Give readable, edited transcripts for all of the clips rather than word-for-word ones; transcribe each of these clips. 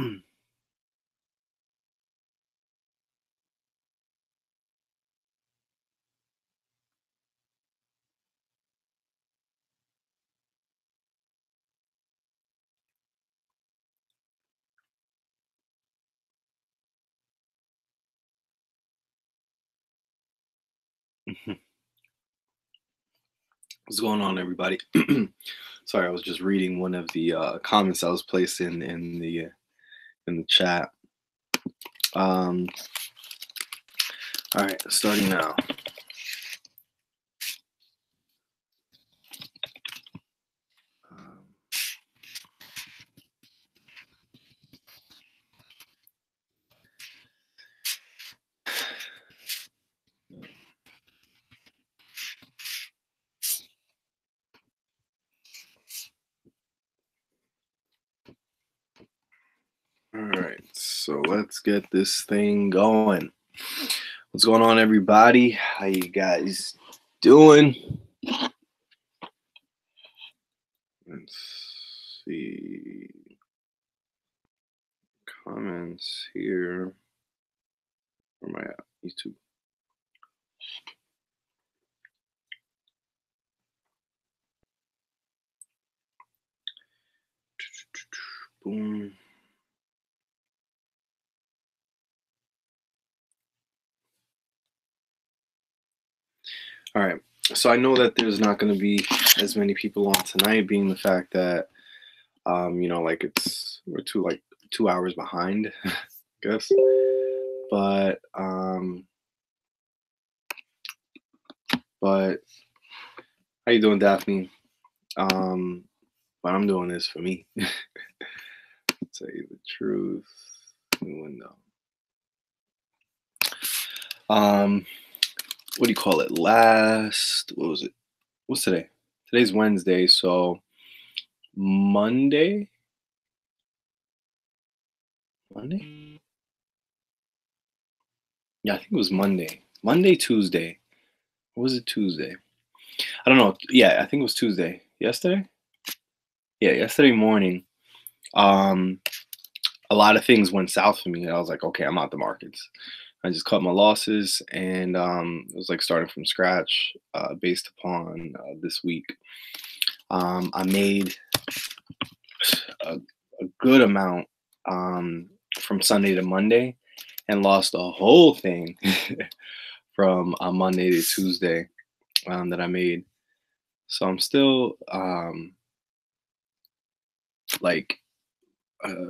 What's going on, everybody? Sorry, I was just reading one of the comments that was placed in the chat. All right, starting now. All right, so let's get this thing going. What's going on, everybody? How you guys doing? Let's see. Comments here. Where am I at? YouTube. Boom. All right. So I know that there's not going to be as many people on tonight, being the fact that, like we're 2 hours behind, I guess. But how you doing, Daphne? But I'm doing this for me. Tell you the truth. Window. What do you call it? What was it? What's today? Today's Wednesday, so Monday? Yeah, I think it was Monday. Tuesday. Or was it Tuesday? I don't know. Yeah, I think it was Tuesday. Yesterday? Yeah, yesterday morning. A lot of things went south for me. I was like, okay, I'm out the markets. I just cut my losses, and it was like starting from scratch based upon this week. I made a good amount from Sunday to Monday and lost the whole thing from Monday to Tuesday that I made. So I'm still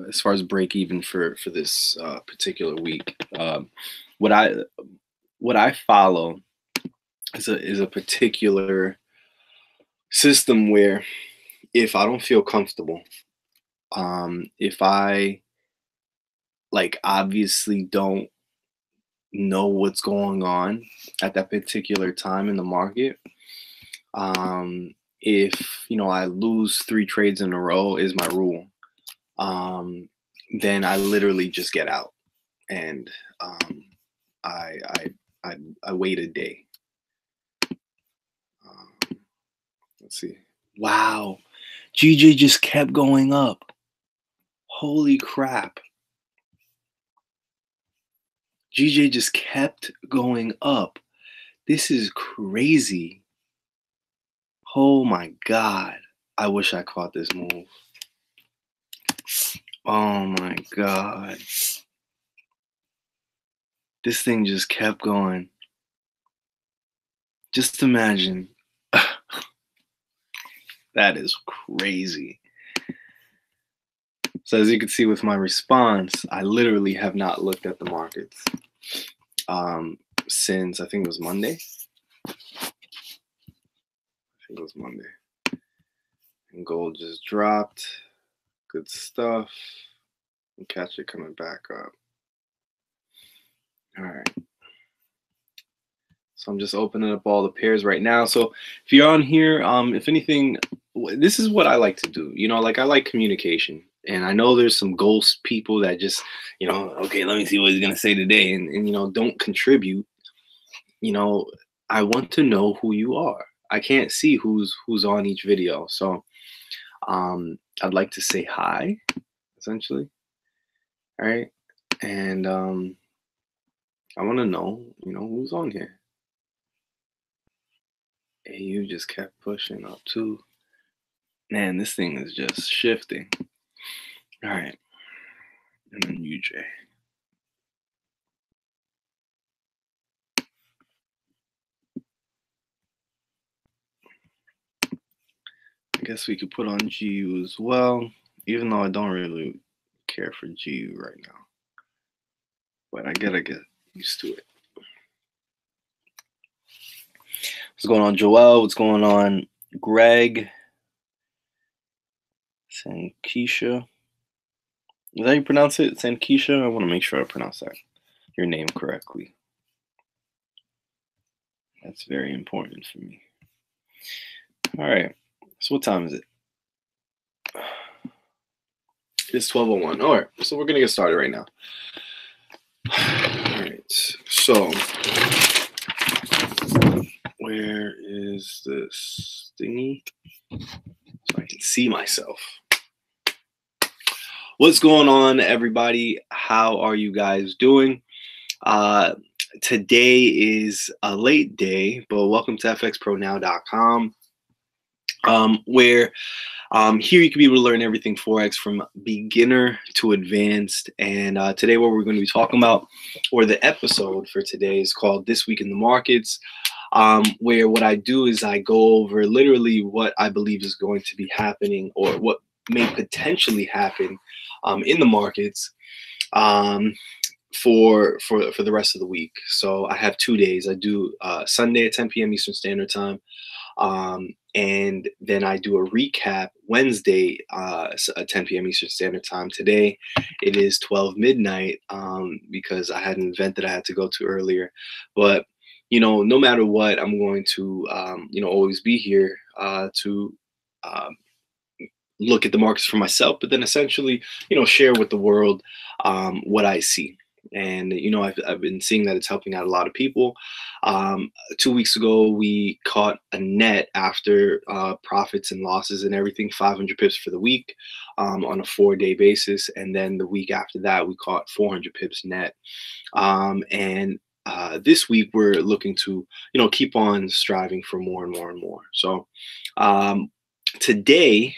as far as break even for this particular week. What I follow is a particular system where if I don't feel comfortable, if I obviously don't know what's going on at that particular time in the market, if I lose 3 trades in a row is my rule, then I literally just get out, and I wait a day. Let's see. Wow, GJ just kept going up. Holy crap. GJ just kept going up. This is crazy. Oh my God. I wish I caught this move. Oh my God. This thing just kept going. Just imagine. That is crazy. So as you can see with my response, I literally have not looked at the markets since I think it was Monday. And gold just dropped. Good stuff. And catch it coming back up. All right. So I'm just opening up all the pairs right now. So if you're on here, if anything, this is what I like to do. I like communication. And I know there's some ghost people that just, okay, let me see what he's going to say today. And don't contribute. I want to know who you are. I can't see who's on each video. So I'd like to say hi, essentially. All right. And I want to know, who's on here. AU just kept pushing up too. Man, this thing is just shifting. All right. And then UJ. I guess we could put on GU as well, even though I don't really care for GU right now. But I gotta get used to it. What's going on, Joel? What's going on, Greg? Sankisha. Is that how you pronounce it? Sankisha? I want to make sure I pronounce that your name correctly. That's very important for me. All right. So what time is it? It's 12:01. All right. So we're gonna get started right now. All right. So where is this thingy? So I can see myself. What's going on, everybody? How are you guys doing? Today is a late day, but welcome to fxpronow.com, where here you can be able to learn everything Forex from beginner to advanced. And today what we're going to be talking about, or the episode for today, is called This Week in the Markets, where what I do is I go over literally what I believe is going to be happening, or what may potentially happen in the markets for the rest of the week. So I have 2 days. I do Sunday at 10 p.m. Eastern Standard Time, and then I do a recap Wednesday at 10 p.m. Eastern Standard Time. Today it is 12 midnight because I had an event that I had to go to earlier. But no matter what, I'm going to always be here to look at the markets for myself, but then essentially share with the world what I see. And I've been seeing that it's helping out a lot of people. 2 weeks ago we caught a net after profits and losses and everything, 500 pips for the week on a 4-day basis, and then the week after that we caught 400 pips net. And this week we're looking to keep on striving for more and more and more. So today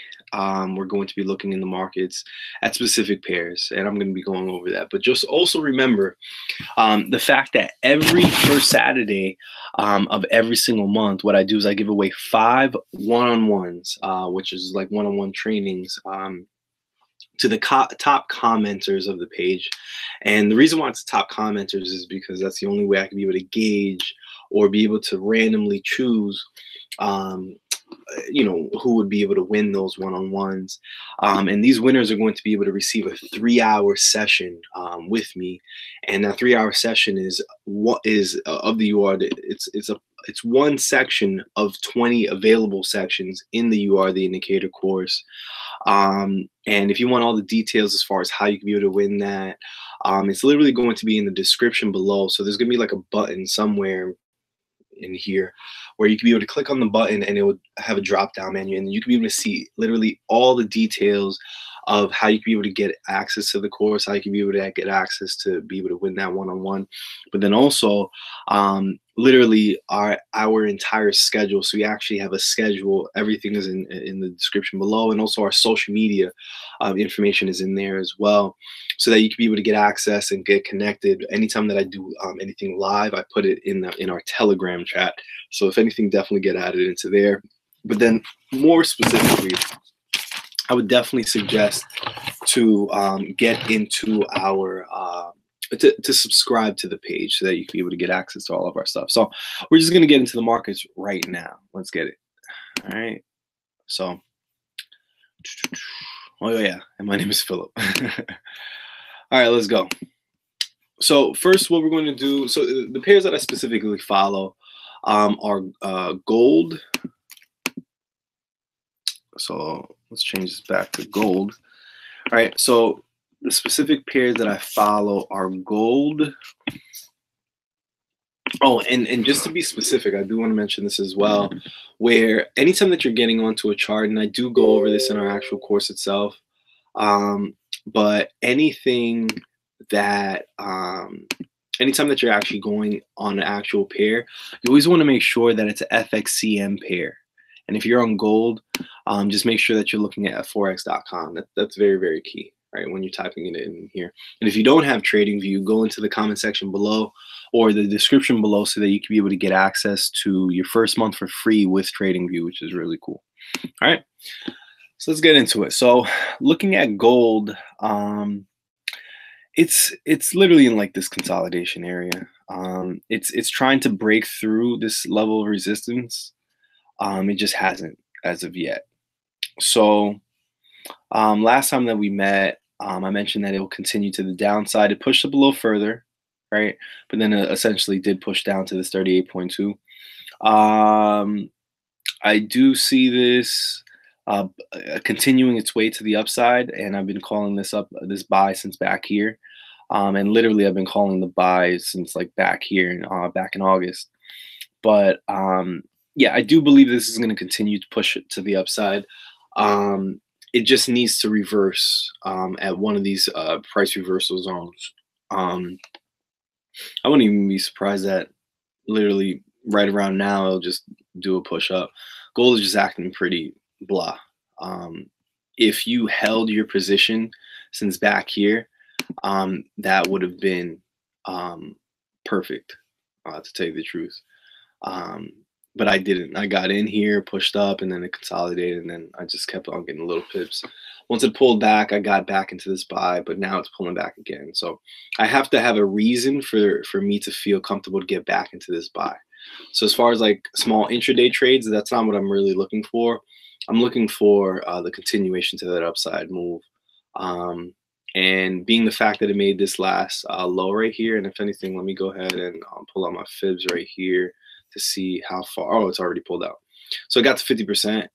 we're going to be looking in the markets at specific pairs, and I'm going to be going over that. But just also remember the fact that every first Saturday of every single month, what I do is I give away 5 one-on-ones, which is like one-on-one trainings to the top commenters of the page. And the reason why it's top commenters is because that's the only way I can be able to gauge or be able to randomly choose who would be able to win those one-on-ones. And these winners are going to be able to receive a 3-hour session with me. And that 3-hour session is what is of the UR. It's one section of 20 available sections in the UR, the indicator course. And if you want all the details as far as how you can be able to win that, it's literally going to be in the description below. So there's going to be like a button somewhere in here where you can be able to click on the button, and it would have a drop down menu, and you can be able to see literally all the details of how you can be able to get access to the course, how you can be able to get access to be able to win that one-on-one. But then also literally our entire schedule. So we actually have a schedule. Everything is in the description below, and also our social media information is in there as well, so that you can be able to get access and get connected. Anytime that I do anything live, I put it in our Telegram chat. So if anything, definitely get added into there. But then more specifically, I would definitely suggest to get into our to subscribe to the page, so that you can be able to get access to all of our stuff. So we're just going to get into the markets right now. Let's get it. All right. So, oh yeah, and my name is Philip. All right, let's go. So first, what we're going to do, so the pairs that I specifically follow are gold. So let's change this back to gold. All right, so the specific pairs that I follow are gold. Oh, and just to be specific, I do want to mention this as well, where anytime that you're getting onto a chart, and I do go over this in our actual course itself, but anything that anytime that you're actually going on an actual pair, you always want to make sure that it's a FXCM pair. And if you're on gold, just make sure that you're looking at forex.com. That's very, very key, right, when you're typing it in here. And if you don't have TradingView, go into the comment section below or the description below so that you can be able to get access to your first month for free with TradingView, which is really cool. All right, so let's get into it. So looking at gold, it's literally in like this consolidation area. It's trying to break through this level of resistance. It just hasn't as of yet. So last time that we met, I mentioned that it will continue to the downside. It pushed up a little further, right? But then it essentially did push down to this 38.2. I do see this continuing its way to the upside, and I've been calling this buy since back here. And literally I've been calling the buy since like back here, back in August. But yeah, I do believe this is going to continue to push it to the upside. It just needs to reverse at one of these price reversal zones. I wouldn't even be surprised that literally right around now it'll just do a push up. Gold is just acting pretty blah. If you held your position since back here, that would have been perfect, to tell you the truth. But I didn't. I got in here, pushed up, and then it consolidated, and then I just kept on getting little pips. Once it pulled back, I got back into this buy, but now it's pulling back again. So I have to have a reason for me to feel comfortable to get back into this buy. So as far as like small intraday trades, that's not what I'm really looking for. I'm looking for the continuation to that upside move. And being the fact that it made this last low right here, and if anything, let me go ahead and pull out my fibs right here to see how far. Oh, it's already pulled out. So I got to 50%.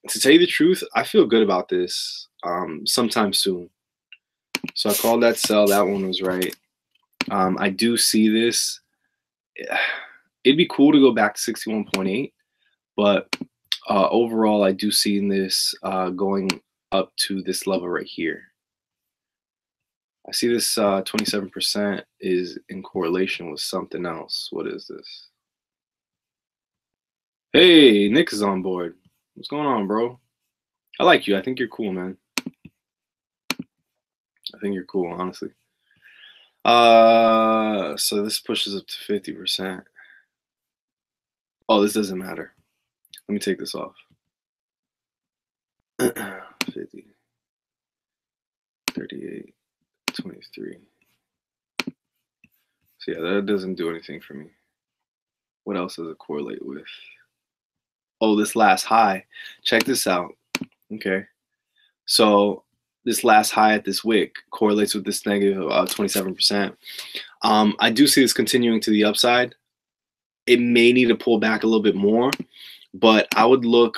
To tell you the truth, I feel good about this sometime soon. So I called that sell. That one was right. I do see this. It'd be cool to go back to 61.8, but overall, I do see this going up to this level right here. I see this 27% is in correlation with something else. What is this? Hey, Nick is on board. What's going on, bro? I like you. I think you're cool, man. I think you're cool, honestly. So this pushes up to 50%. Oh, this doesn't matter. Let me take this off. 50, 38, 23. So yeah, that doesn't do anything for me. What else does it correlate with? Oh, this last high. Check this out. Okay. So this last high at this wick correlates with this negative 27%. I do see this continuing to the upside. It may need to pull back a little bit more, but I would look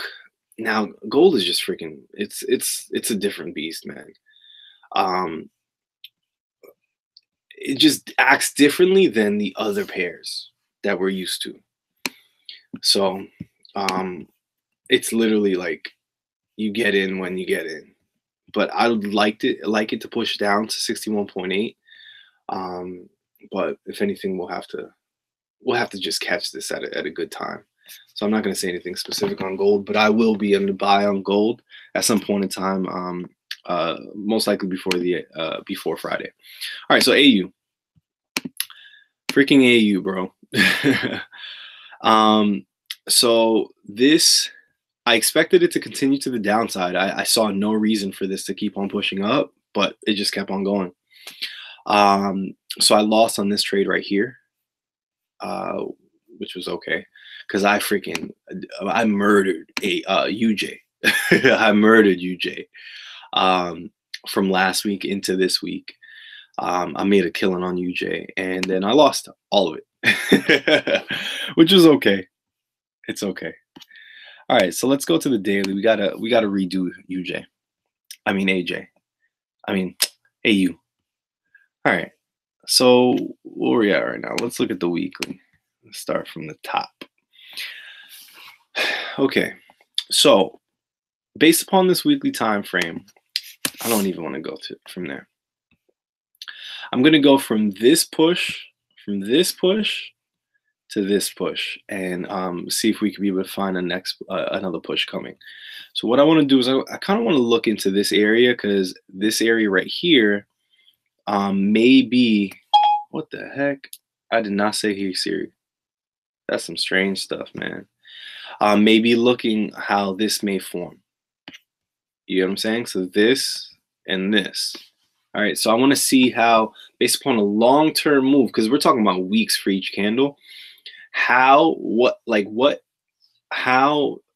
now. Gold is just freaking. It's a different beast, man. It just acts differently than the other pairs that we're used to. So it's literally like you get in when you get in. But I would like it to push down to 61.8. But if anything, we'll have to just catch this at a good time. So I'm not going to say anything specific on gold, but I will be able to buy on gold at some point in time. Most likely before Friday. All right, so AU, freaking AU, bro. So this, I expected it to continue to the downside. I saw no reason for this to keep on pushing up, but it just kept on going. So I lost on this trade right here, which was okay, because I murdered UJ. I murdered UJ from last week into this week. I made a killing on UJ, and then I lost all of it, which was okay. It's okay. All right, so let's go to the daily. We gotta redo UJ. I mean AJ. I mean AU. All right. So where are we at right now? Let's look at the weekly. Let's start from the top. Okay. So based upon this weekly time frame, I don't even want to go from there. I'm gonna go from this push to this push, and see if we can be able to find another push coming. So what I want to do is I kind of want to look into this area, because this area right here may be, what the heck? I did not say here, Siri. That's some strange stuff, man. Maybe looking how this may form. You know what I'm saying? So this and this. All right, so I want to see how, based upon a long-term move, because we're talking about weeks for each candle, how AU,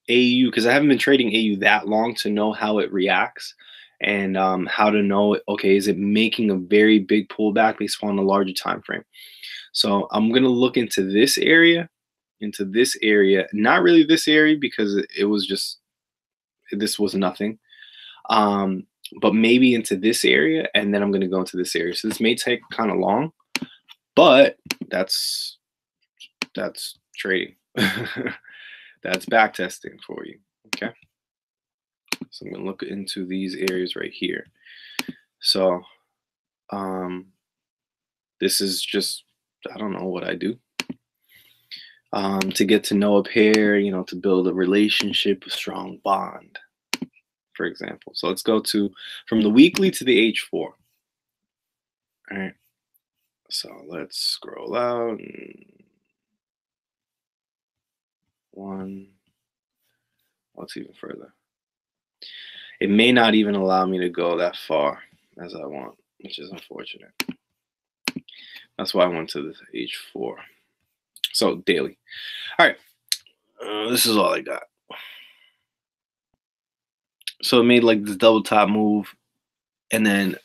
because I haven't been trading AU that long to know how it reacts, and how to know, okay, is it making a very big pullback based upon a larger time frame. So I'm gonna look into this area, not really this area, because it was just, this was nothing. But maybe into this area, and then I'm gonna go into this area. So this may take kind of long, but that's trading. That's back testing for you. Okay. So I'm gonna look into these areas right here. So this is just, I don't know what I do. To get to know a pair, you know, to build a relationship, a strong bond, for example. So let's go from the weekly to the H4. All right. So let's scroll out. What's even further? It may not even allow me to go that far as I want, which is unfortunate. That's why I went to the H4. So daily. All right. This is all I got. So it made like this double top move, and then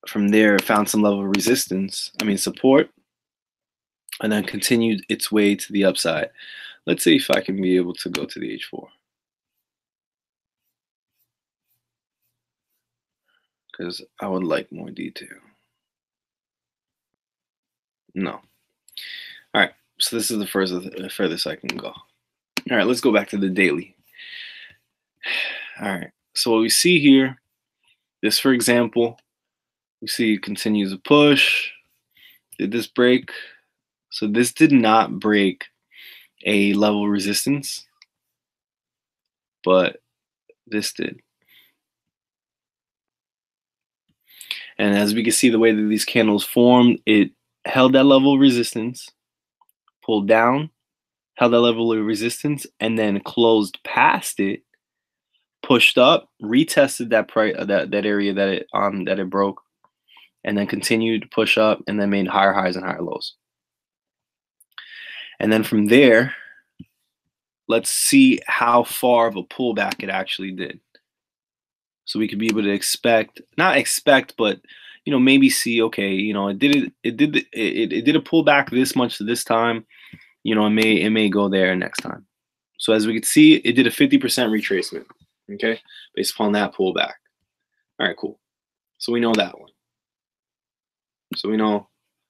from there it found some level of support, and then continued its way to the upside. Let's see if I can be able to go to the H4, because I would like more detail. No. All right. So this is the furthest I can go. All right. Let's go back to the daily. All right. So what we see here, this, for example, we see it continues to push. Did this break? So this did not break a level of resistance, but this did. And as we can see, the way that these candles formed, it held that level of resistance, pulled down, held that level of resistance, and then closed past it, pushed up, retested that area that it broke, and then continued to push up, and then made higher highs and higher lows. And then from there, let's see how far of a pullback it actually did. So we could be able to not expect, but you know, maybe see, okay, you know, it did a pullback this much to this time. You know, it may go there next time. So as we can see, it did a 50% retracement. Okay, based upon that pullback. All right, cool. So we know that one. So we know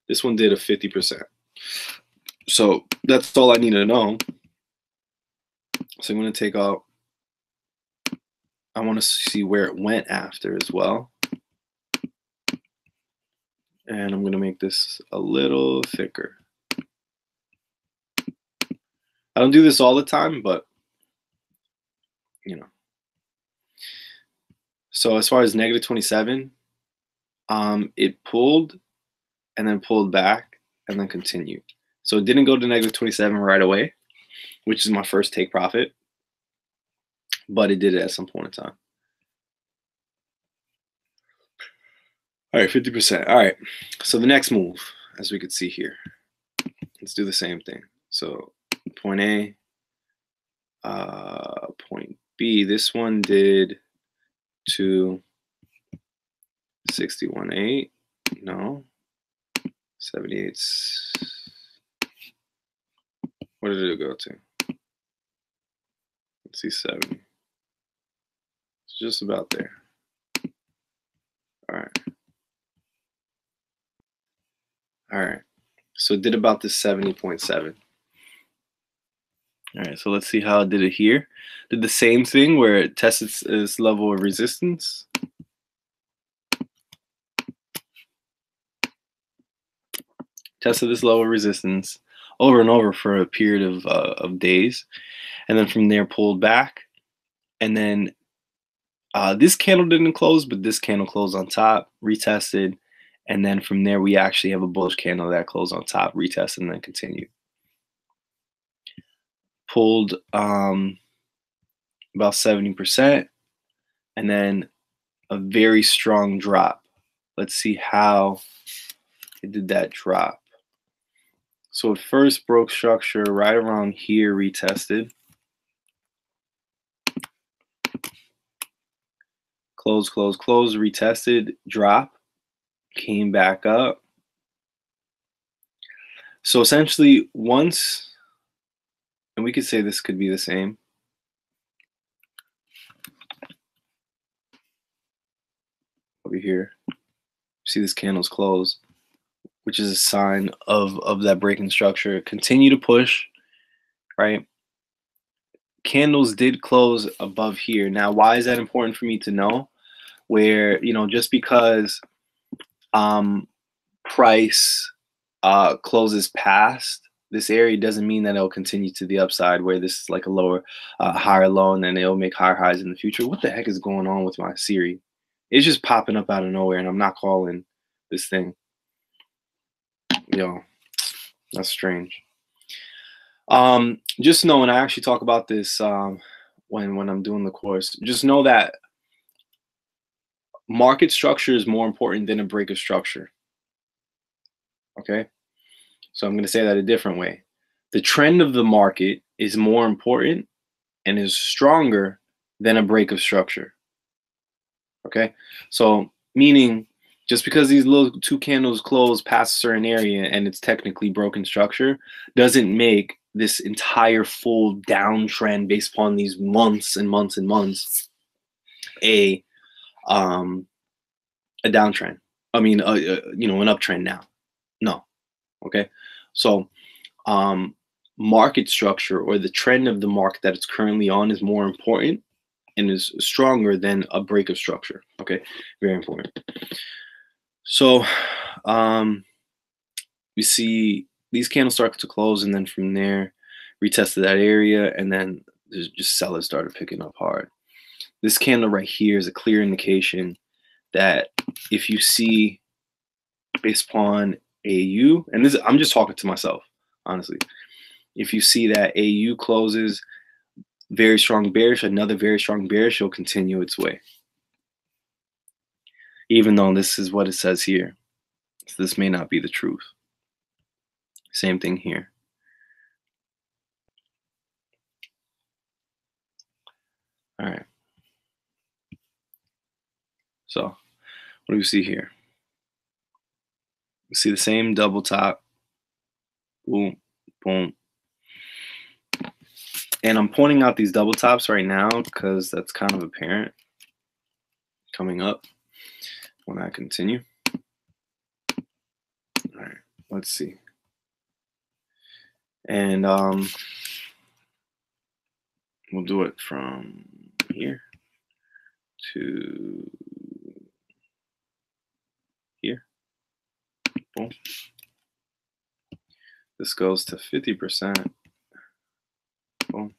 this one did a 50%. So that's all I need to know. So I'm going to take out, I want to see where it went after as well. And I'm going to make this a little thicker. I don't do this all the time, but you know. So as far as negative 27, it pulled and then pulled back and then continued. So it didn't go to negative 27 right away, which is my first take profit, but it did it at some point in time. All right, 50%. All right, so the next move, as we could see here, let's do the same thing. So point A, point B, this one did 261.8, no, 78. What did it go to? Let's see, 70. It's just about there. All right. All right. So it did about this 70.7. All right, so let's see how it did it here. Did the same thing where it tested its level of resistance. tested this lower resistance over and over for a period of days, and then from there pulled back, and then this candle didn't close, but this candle closed on top, retested, and then from there we actually have a bullish candle that closed on top, retested, and then continued. Pulled about 70%, and then a very strong drop. Let's see how it did that drop. So it first broke structure right around here, retested. Close, close, close, retested, drop, came back up. So essentially once, and we could say this could be the same. Over here, see this candle's close, which is a sign of that breaking structure. Continue to push, right? Candles did close above here. Now, why is that important for me to know? Where, you know, just because price closes past this area doesn't mean that it'll continue to the upside, where this is like a lower, higher low, and then it'll make higher highs in the future. What the heck is going on with my Siri? It's just popping up out of nowhere, and I'm not calling this thing. Yo, that's strange. Just know, and I actually talk about this when I'm doing the course, just know that market structure is more important than a break of structure. Okay, so I'm going to say that a different way. The trend of the market is more important and is stronger than a break of structure. Okay, so meaning just because these little two candles close past a certain area and it's technically broken structure doesn't make this entire full downtrend based upon these months and months and months a downtrend. I mean, you know, an uptrend now. No. Okay. So market structure, or the trend of the market that it's currently on, is more important and is stronger than a break of structure. Okay. Very important. So we see these candles start to close, and then from there retested that area, and then just sellers started picking up hard. This candle right here is a clear indication that if you see, based upon AU, and this, I'm just talking to myself, honestly, if you see that AU closes very strong bearish, another very strong bearish, it'll continue its way. Even though this is what it says here. So this may not be the truth. Same thing here. All right. So what do we see here? We see the same double top. Boom, boom. And I'm pointing out these double tops right now because that's kind of apparent coming up when I continue. All right, let's see. And we'll do it from here to here. Boom. This goes to 50%. Boom.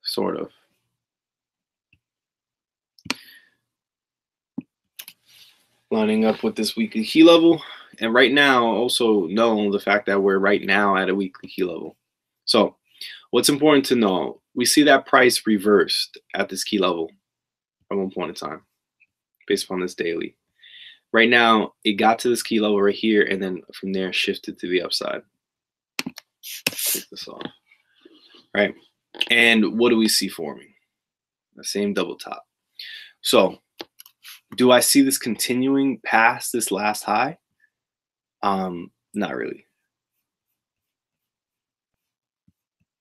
Sort of. Lining up with this weekly key level. And right now, also know the fact that we're right now at a weekly key level. So what's important to know, we see that price reversed at this key level at one point in time, based upon this daily. Right now, it got to this key level right here, and then from there shifted to the upside. Take this off. Right? And what do we see forming? The same double top. So do I see this continuing past this last high? Not really.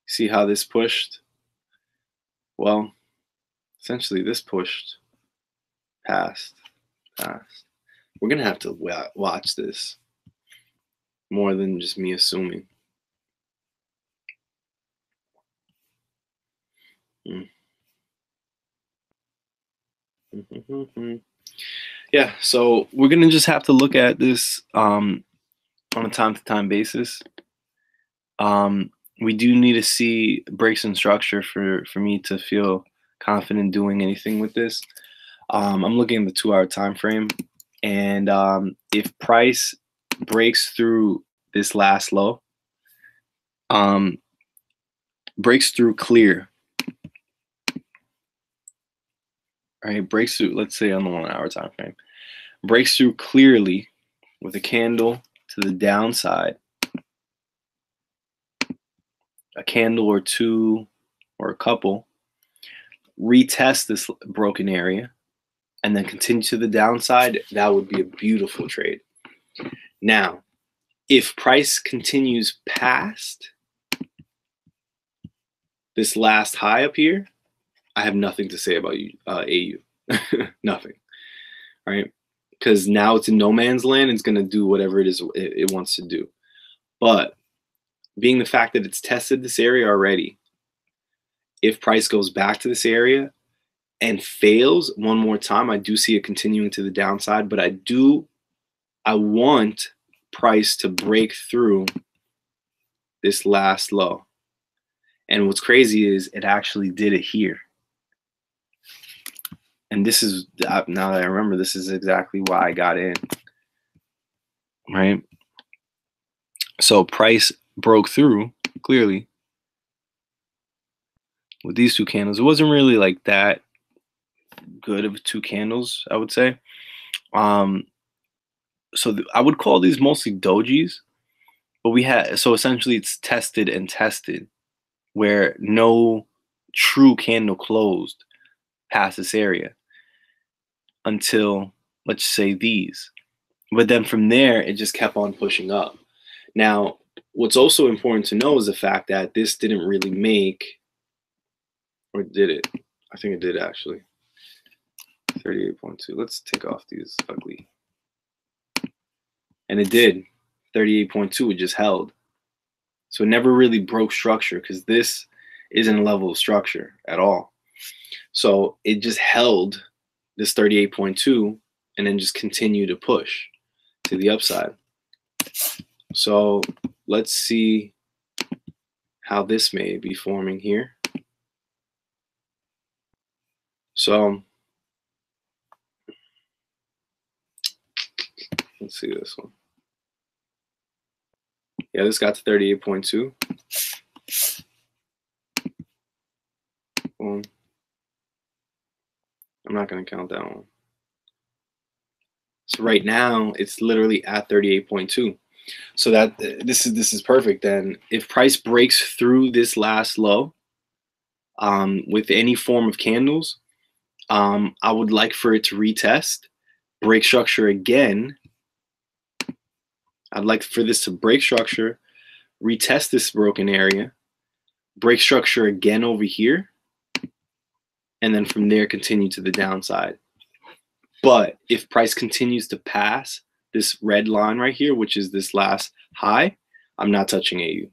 See how this pushed? Well, essentially this pushed past. We're gonna have to watch this more than just me assuming. Yeah, so we're gonna just have to look at this on a time-to-time basis. We do need to see breaks in structure for me to feel confident doing anything with this. I'm looking at the 2-hour time frame, and if price breaks through this last low, um, breaks through clear, right? Breaks through, let's say on the 1-hour time frame, breaks through clearly with a candle to the downside, a candle or two or a couple, retest this broken area, and then continue to the downside, that would be a beautiful trade. Now, if price continues past this last high up here, I have nothing to say about AU. Nothing, right? Because now it's in no man's land. It's going to do whatever it is it wants to do. But being the fact that it's tested this area already, if price goes back to this area and fails one more time, I do see it continuing to the downside. But I want price to break through this last low. And what's crazy is it actually did it here. And this is, now that I remember, this is exactly why I got in, right? So price broke through clearly with these two candles. It wasn't really like that good of two candles, I would say. So I would call these mostly dojis, but so essentially it's tested and tested, where no true candle closed past this area until, let's say, these. But then from there, it just kept on pushing up. Now, what's also important to know is the fact that this didn't really make, or did it? I think it did actually. 38.2. Let's take off these ugly. And it did. 38.2, it just held. So it never really broke structure, because this isn't a level of structure at all. So it just held this 38.2 and then just continued to push to the upside. So let's see how this may be forming here. So let's see this one. Yeah, this got to 38.2. Boom. I'm not going to count that one. So right now, it's literally at 38.2. So that this is perfect. Then if price breaks through this last low with any form of candles, I would like for it to retest, break structure again. I'd like for this to break structure, retest this broken area, break structure again over here, and then from there continue to the downside. But if price continues to pass this red line right here, which is this last high, I'm not touching AU.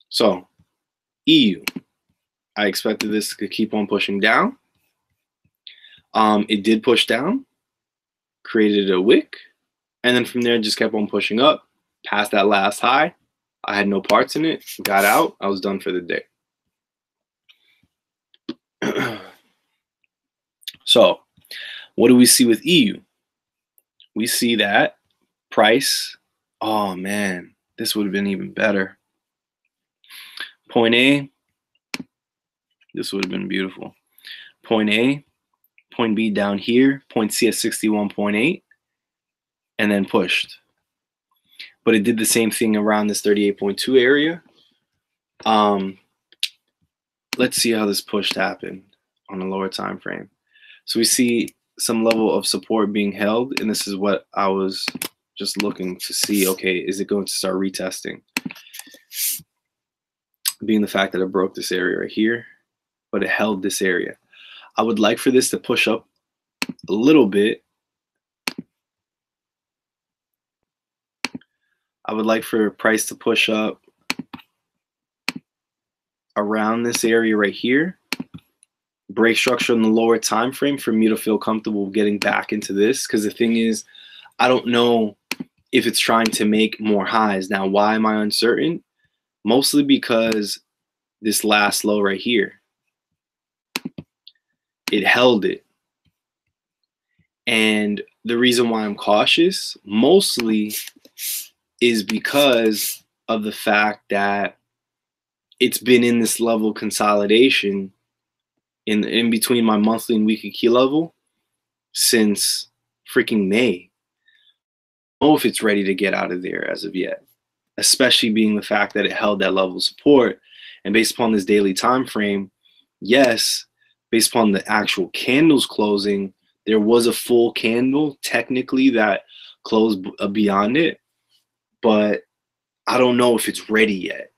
So EU, I expected this to keep on pushing down. It did push down, created a wick, and then from there just kept on pushing up past that last high. I had no parts in it, got out, I was done for the day. So what do we see with EU? We see that price, oh man, this would have been even better. Point A, this would have been beautiful. Point A, point B down here, point C at 61.8, and then pushed. But it did the same thing around this 38.2 area. Let's see how this push happened on a lower time frame. So we see some level of support being held, and this is what I was just looking to see. Okay, is it going to start retesting? Being the fact that it broke this area right here, but it held this area. I would like for this to push up a little bit. I would like for price to push up around this area right here, break structure on the lower time frame for me to feel comfortable getting back into this, because the thing is, I don't know if it's trying to make more highs. Now, why am I uncertain? Mostly because this last low right here, it held it. And the reason why I'm cautious mostly is because of the fact that it's been in this level of consolidation in between my monthly and weekly key level since freaking May. I don't know if it's ready to get out of there as of yet, especially being the fact that it held that level of support. And based upon this daily time frame, yes, based upon the actual candles closing, there was a full candle technically that closed beyond it, but I don't know if it's ready yet,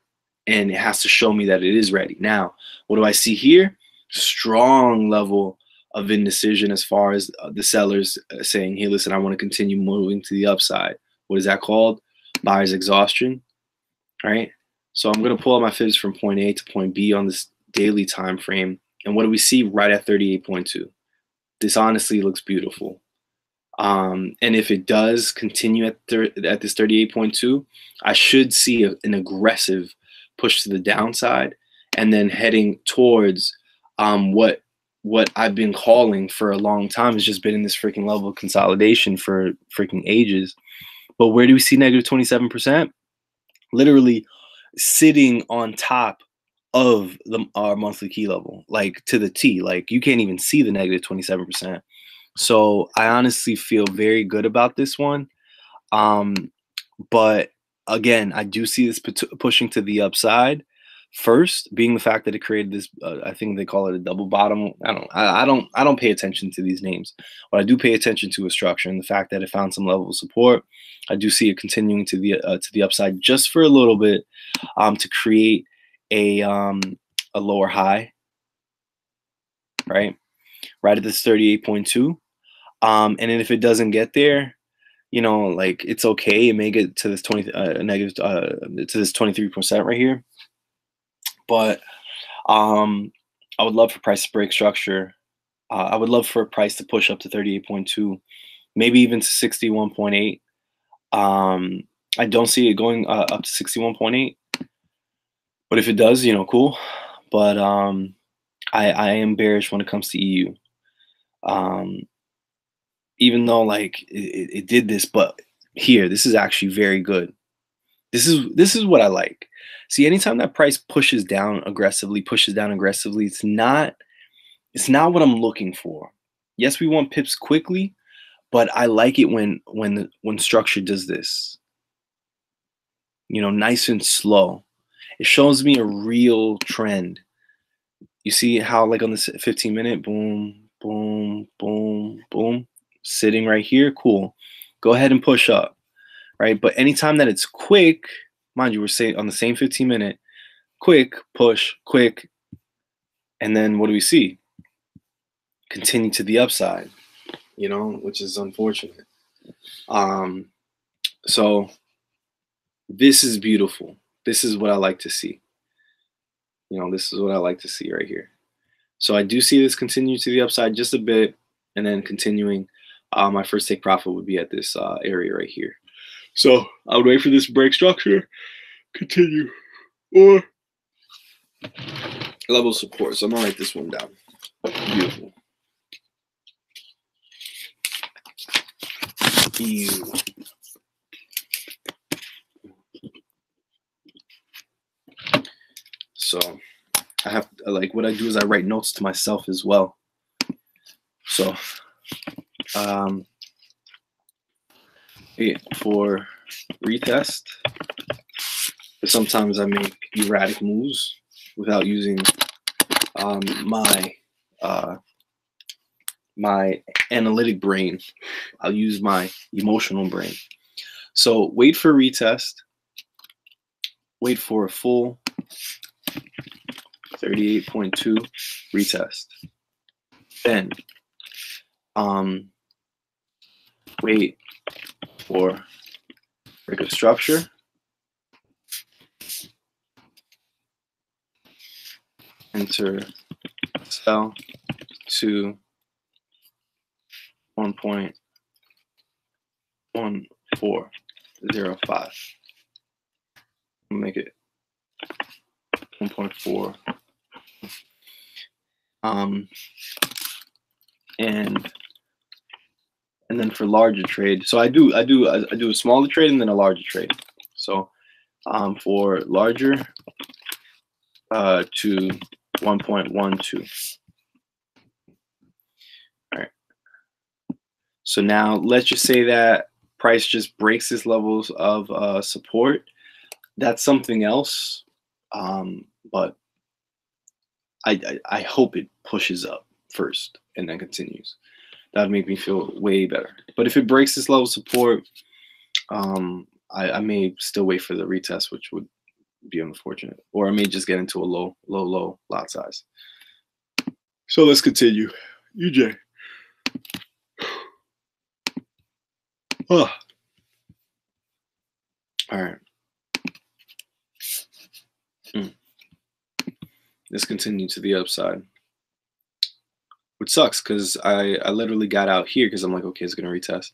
and it has to show me that it is ready. Now, what do I see here? Strong level of indecision as far as the sellers saying, hey, listen, I want to continue moving to the upside. What is that called? Buyer's exhaustion, right? So I'm going to pull out my fibs from point A to point B on this daily time frame. And what do we see right at 38.2? This honestly looks beautiful. And if it does continue at this 38.2, I should see an aggressive push to the downside, and then heading towards what I've been calling for a long time. Has just been in this freaking level of consolidation for freaking ages. But where do we see negative 27%? Literally sitting on top of our monthly key level, like to the T. Like you can't even see the negative 27%. So I honestly feel very good about this one. But again, I do see this pushing to the upside. First, being the fact that it created this, I think they call it a double bottom. I don't pay attention to these names. What I do pay attention to is structure and the fact that it found some level of support. I do see it continuing to the upside just for a little bit, to create a lower high, right at this 38.2. And then if it doesn't get there, you know, like it's okay. It may get to this 23% right here. But I would love for price to break structure. I would love for a price to push up to 38.2, maybe even to 61.8. I don't see it going up to 61.8. But if it does, you know, cool. But I am bearish when it comes to EU. Even though like it did this, but here, this is actually very good. This is what I like. See, anytime that price pushes down aggressively, it's not what I'm looking for. Yes, we want pips quickly, but I like it when structure does this. You know, nice and slow. It shows me a real trend. You see how like on this 15-minute, boom, boom, boom, boom, sitting right here, cool. Go ahead and push up, right? But anytime that it's quick, mind you, we're saying on the same 15-minute, quick, push, quick, and then what do we see? Continue to the upside, you know, which is unfortunate. So this is beautiful. This is what I like to see. You know, this is what I like to see right here. So I do see this continue to the upside just a bit, and then continuing. My first take profit would be at this area right here. So I would wait for this break structure, continue, or level support. So I'm gonna write this one down. Beautiful. EU. So I have, like, what I do is I write notes to myself as well. So for retest, but sometimes I make erratic moves without using my analytic brain. I'll use my emotional brain. So wait for retest, wait for a full 38.2 retest. Then wait for break of structure, enter sell, to 1.1405. I'll make it 1.4. And then for larger trade, so I do a smaller trade and then a larger trade. So for larger to 1.12. All right. So now let's just say that price just breaks this levels of support. That's something else, but I hope it pushes up first and then continues. That'd make me feel way better. But if it breaks this level of support, I may still wait for the retest, which would be unfortunate. Or I may just get into a low lot size. So let's continue. UJ. Oh. All right. Let's continue to the upside. Which sucks because I literally got out here because I'm like, okay, it's going to retest.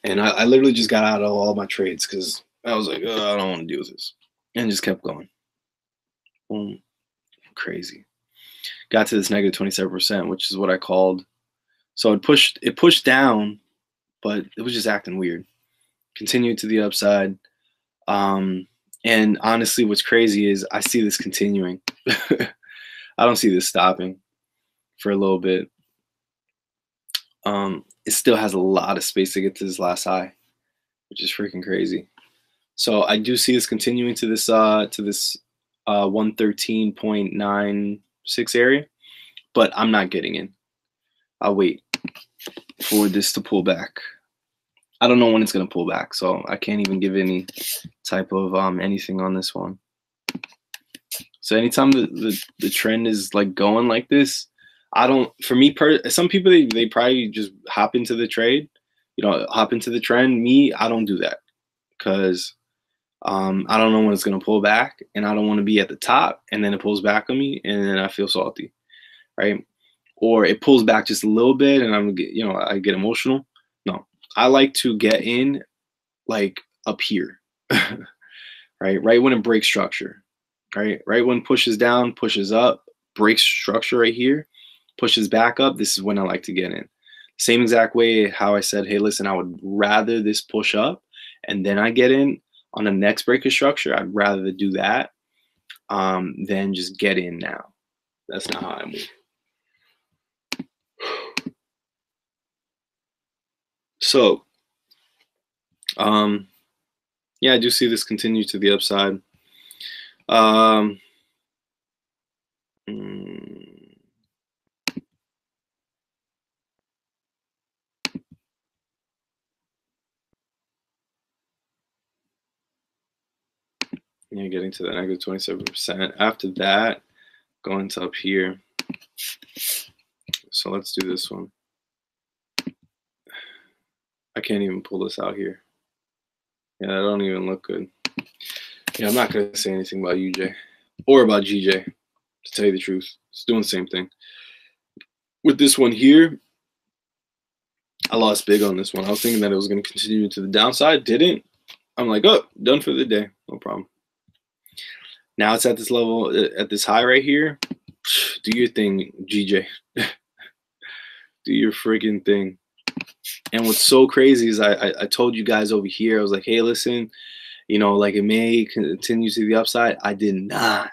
And I literally just got out of all my trades because I was like, oh, I don't want to deal with this. And just kept going. Boom. Crazy. Got to this negative 27%, which is what I called. So it pushed down, but it was just acting weird. Continued to the upside. And honestly, what's crazy is I see this continuing. I don't see this stopping for a little bit. It still has a lot of space to get to this last high, which is freaking crazy. So I do see this continuing to this 113.96 area, but I'm not getting in. I'll wait for this to pull back. I don't know when it's gonna pull back, so I can't even give any type of anything on this one. So anytime the trend is like going like this, I don't. For me, some people they probably just hop into the trade, hop into the trend. Me, I don't do that because I don't know when it's gonna pull back, and I don't want to be at the top and then it pulls back on me, and then I feel salty, right? Or it pulls back just a little bit, and I get emotional. No, I like to get in like up here, right? Right when it breaks structure, right? Right when it pushes down, pushes up, breaks structure right here, pushes back up. This is when I like to get in. Same exact way how I said, hey, listen, I would rather this push up and then I get in on the next break of structure. I'd rather do that than just get in now. That's not how I move. So, yeah, I do see this continue to the upside. Yeah, getting to the negative 27%. After that, going to up here. So let's do this one. I can't even pull this out here. Yeah, that don't even look good. Yeah, I'm not going to say anything about UJ or about GJ, to tell you the truth. It's doing the same thing. With this one here, I lost big on this one. I was thinking that it was going to continue to the downside. Didn't. I'm like, oh, done for the day. No problem. Now it's at this level, at this high right here. Do your thing, GJ. Do your freaking thing. And what's so crazy is I told you guys over here, I was like, hey, listen, like it may continue to the upside. I did not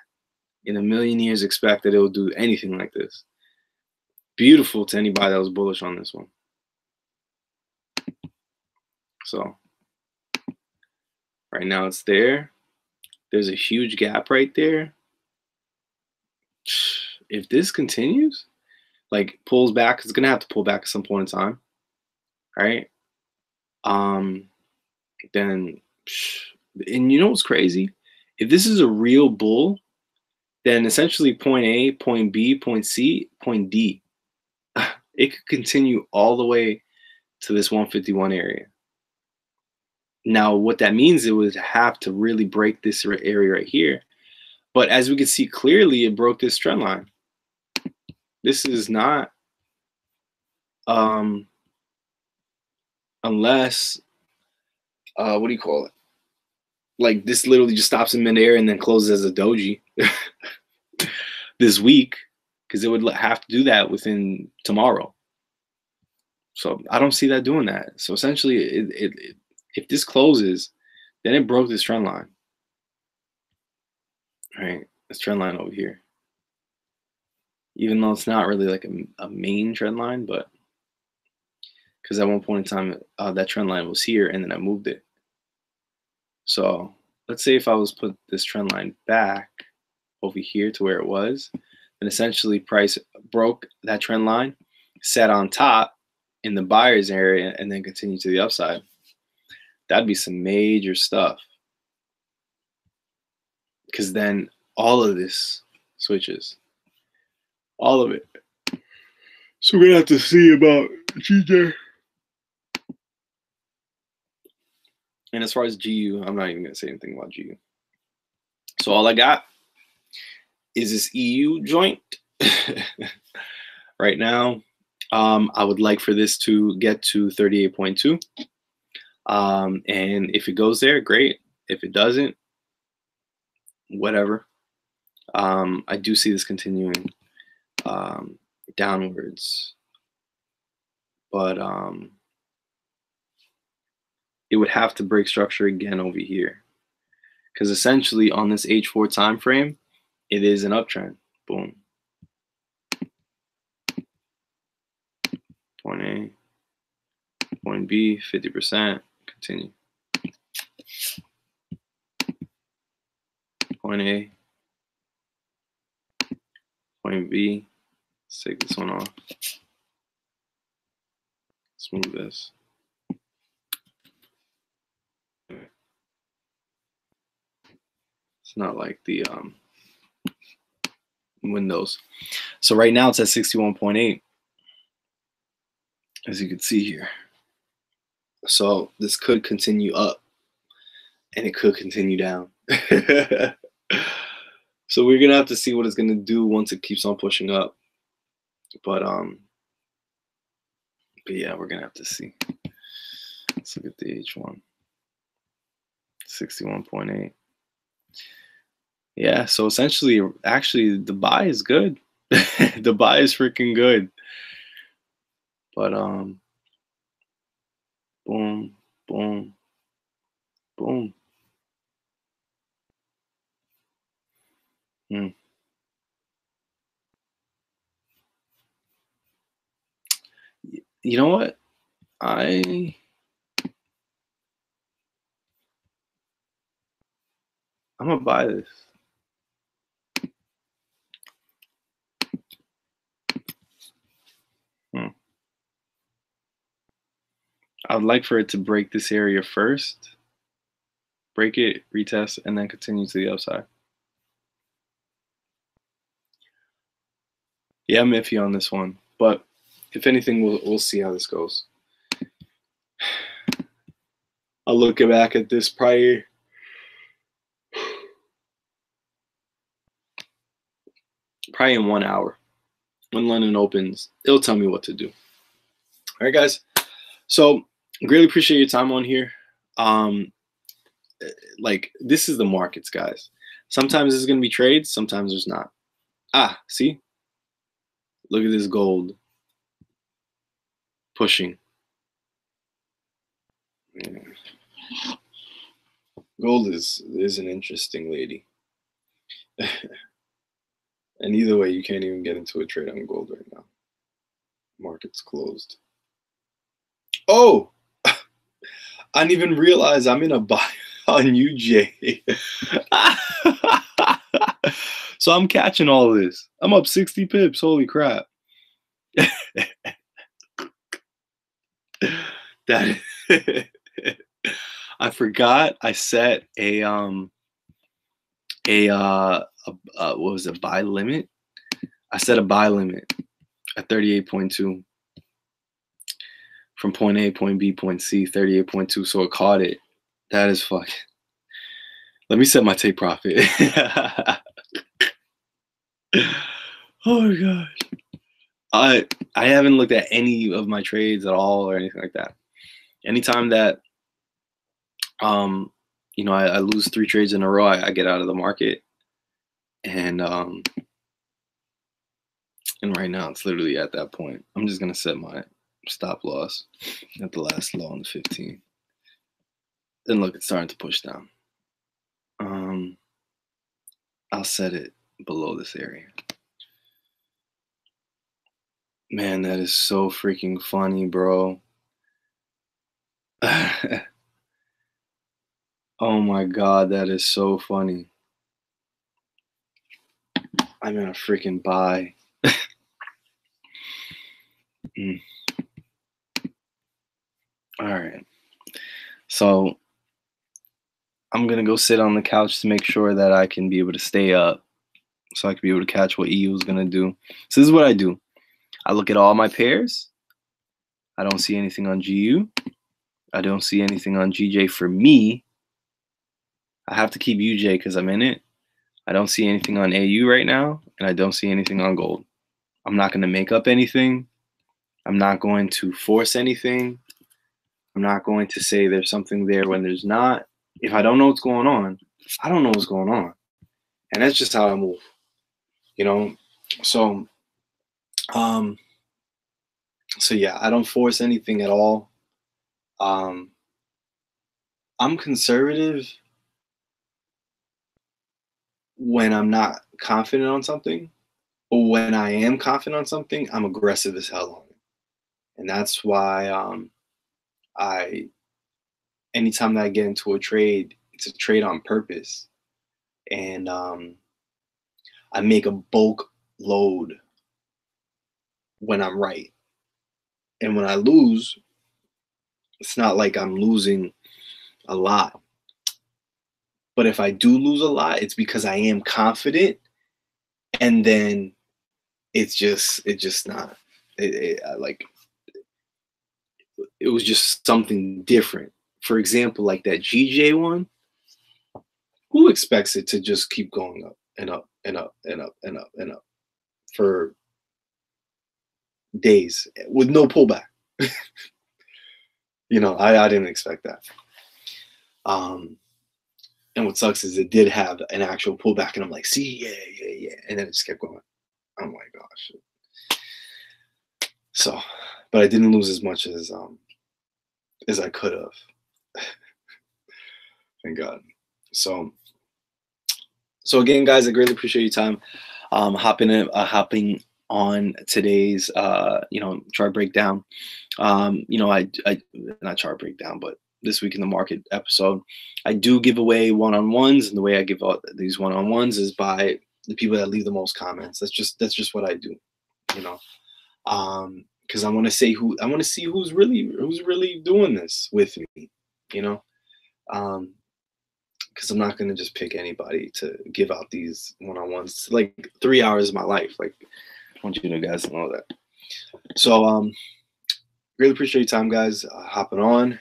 in a million years expect that it would do anything like this. Beautiful to anybody that was bullish on this one. So right now it's there. There's a huge gap right there. If this continues, like pulls back, it's gonna have to pull back at some point in time, right? Then, and you know what's crazy? If this is a real bull, then essentially point A, point B, point C, point D, it could continue all the way to this 151 area. Now, what that means, it would have to really break this area right here. But as we can see clearly, it broke this trend line. This is not unless what do you call it? Like this literally just stops in midair and then closes as a doji this week, because it would have to do that within tomorrow. So I don't see that doing that. So essentially, if this closes, then it broke this trend line. Right, this trend line over here. Even though it's not really like a main trend line, but because at one point in time that trend line was here and then I moved it. So let's say if I was put this trend line back over here to where it was, then essentially price broke that trend line, sat on top in the buyer's area, and then continued to the upside. That'd be some major stuff, because then all of this switches, all of it. So we're gonna have to see about GJ. And as far as GU, I'm not even gonna say anything about GU. So all I got is this EU joint right now. I would like for this to get to 38.2. And if it goes there, great. If it doesn't, whatever. I do see this continuing downwards, but it would have to break structure again over here, because essentially on this H4 time frame, it is an uptrend. Boom. Point A, point B, 50%. Continue. Point A, point B. Let's take this one off. Let's move this. It's not like the Windows. So right now it's at 61.8, as you can see here. So this could continue up and it could continue down. So we're gonna have to see what it's gonna do once it keeps on pushing up. But yeah, we're gonna have to see. Let's look at the H1. 61.8. Yeah, so essentially, actually, the buy is good. The buy is freaking good. But boom, boom, boom. You know what? I'm gonna buy this. I would like for it to break this area first, break it, retest, and then continue to the upside. Yeah, I'm iffy on this one, but if anything, we'll see how this goes. I'll look back at this probably in 1 hour. When London opens, it'll tell me what to do. All right, guys. So really appreciate your time on here. Like, this is the markets, guys. Sometimes there's gonna be trades, sometimes there's not. Ah, see? Look at this gold pushing. Yeah. Gold is an interesting lady. And either way, you can't even get into a trade on gold right now. Market's closed. Oh, I didn't even realize I'm in a buy on UJ. So I'm catching all of this. I'm up 60 pips. Holy crap. That I forgot I set a what was it, buy limit? I set a buy limit at 38.2 from point A, point B, point C, 38.2. So it caught it. That is fucking. Let me set my take profit. Oh my gosh. I haven't looked at any of my trades at all or anything like that. Anytime that you know, I lose 3 trades in a row, I get out of the market, and right now it's literally at that point. I'm just gonna set my stop loss at the last low on the 15. Then look, it's starting to push down. I'll set it below this area. Man, that is so freaking funny, bro. Oh my God, that is so funny. I'm gonna freaking buy. All right. So I'm gonna go sit on the couch to make sure that I can be able to stay up, so I can be able to catch what EU is gonna do. So this is what I do. I look at all my pairs. I don't see anything on GU. I don't see anything on GJ for me. I have to keep UJ because I'm in it. I don't see anything on AU right now, and I don't see anything on gold. I'm not going to make up anything. I'm not going to force anything. I'm not going to say there's something there when there's not. If I don't know what's going on, I don't know what's going on. And that's just how I move, you know? So, so yeah, I don't force anything at all. I'm conservative when I'm not confident on something, but when I am confident on something, I'm aggressive as hell on it. And that's why anytime that I get into a trade, it's a trade on purpose. And I make a bulk load when I'm right. And when I lose, it's not like I'm losing a lot. But if I do lose a lot, it's because I am confident, and then it's just not. It was just something different. For example, like that GJ one, who expects it to just keep going up and up and up and up and up and up for days with no pullback? You know, I didn't expect that. And what sucks is it did have an actual pullback, and I'm like, see, yeah. And then it just kept going. Oh my gosh. So, but I didn't lose as much as I could have. Thank God. So again, guys, I greatly appreciate your time. Hopping on today's chart breakdown. I not chart breakdown, but this week in the market episode, I do give away one-on-ones, and the way I give out these one-on-ones is by the people that leave the most comments. That's just what I do, you know. Because I want to see who's really doing this with me, you know. Because I'm not gonna just pick anybody to give out these one-on-ones. It's like 3 hours of my life. Like, I want you guys to know that. So really appreciate your time, guys, hopping on,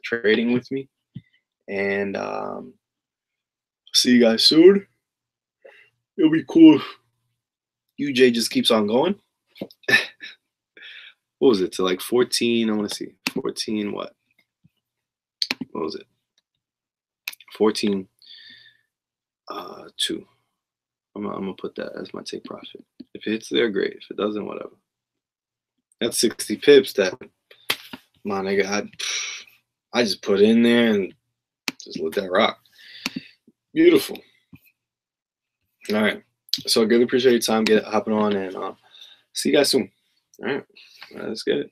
trading with me, and see you guys soon. It'll be cool if UJ just keeps on going. What was it, to like 14? I want to see 14. What was it? 14 2. I'm gonna put that as my take profit. If it hits there, great. If it doesn't, whatever. That's 60 pips that my nigga I just put in there and just let that rock. Beautiful. All right. So I really appreciate your time hopping on, and see you guys soon. All right. Let's get it.